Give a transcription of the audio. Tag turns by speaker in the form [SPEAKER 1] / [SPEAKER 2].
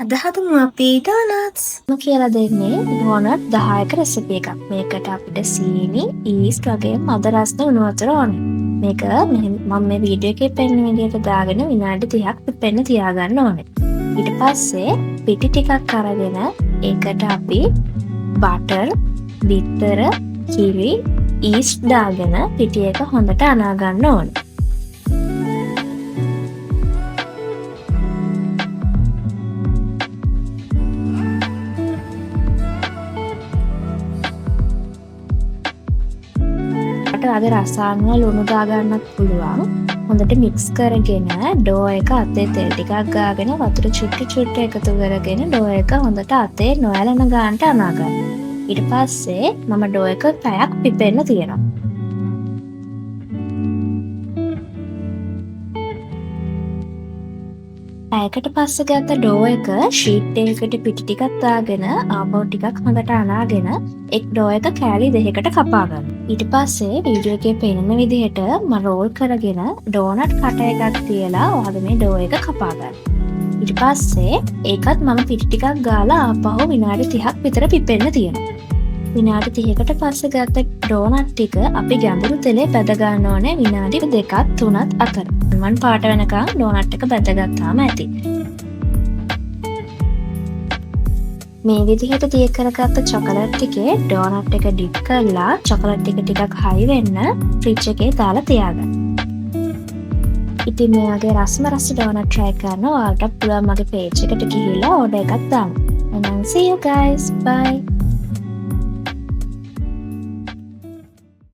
[SPEAKER 1] අද හදමු අපි ඩෝනට්ස්. මම කියලා දෙන්නේ ඩෝනට් 10ක රෙසිපි එකක්. මේකට අපිට සීනි, ඊස්ට් වගේ මද රස්න උණු වතුර ඕනේ. මේක මම මේ වීඩියෝ එකේ පෙන්නන විදිහට දාගෙන විනාඩි 30ක් පිපෙන්න තියාගන්න ඕනේ. ඊට පස්සේ පිටි ටිකක් අරගෙන ඒකට අපි බටර්, බිත්තර, කිරි, ඊස්ට් දාගෙන පිටි එක හොඳට අනා ගන්න ඕනේ. අද රසායන ලුණු දාගන්නත් පුළුවන්. හොඳට මික්ස් කරගෙන ඩෝ එක අතේ තෙල් ටිකක් ගාගෙන වතුර චුට්ටු චුට්ටු එකතු කරගෙන ඩෝ එක හොඳට අතේ නොඇලෙන ගානට අනා ගන්න. ඊට පස්සේ මම ඩෝ එක පැයක් පිපෙන්න තියනවා. පැයකට පස්සේ ගත්ත ඩෝ එක ෂීට් එකකට පිටි ටිකක් දාගෙන ආපහු ටිකක් හොඳට අනාගෙන එක් ඩෝ එක කෑලි දෙකකට කපා ගන්න. ඊට පස්සේ වීඩියෝ එකේ පෙනෙන විදිහට මම රෝල් කරගෙන ඩෝනට් කට එකක් තියලා ඔයාලා මේ ඩෝ එක කපා ගන්න. ඊට පස්සේ ඒකත් මම පිටි ටිකක් ගාලා ආපහු විනාඩි 30ක් විතර පිපෙන්න තියනවා. විනාඩි 30කට පස්සේ ගත්ත ඩෝනට් ටික අපි ගැඹුරු තෙලේ බැද ගන්න ඕනේ විනාඩි 2ක් 3ක් අතර. මන් පාට වෙනකන් ඩෝනට් එක බැදගත්තාම ඇති. මේ විදිහට දිය කරගත්ත චොකලට් ටිකේ ඩෝනට් එක ඩිප් කරලා චොකලට් එක ටිකක් හයි වෙන්න ෆ්‍රිජ් එකේ දාලා තියාගන්න. ඉතින් මේ වගේ රස්ම රස ඩෝනට් try කරන්න ඔයාලට පුළුවන් මගේ page එකට ගිහිල්ලා order එකක් දාන්න. And I'll see you guys. Bye.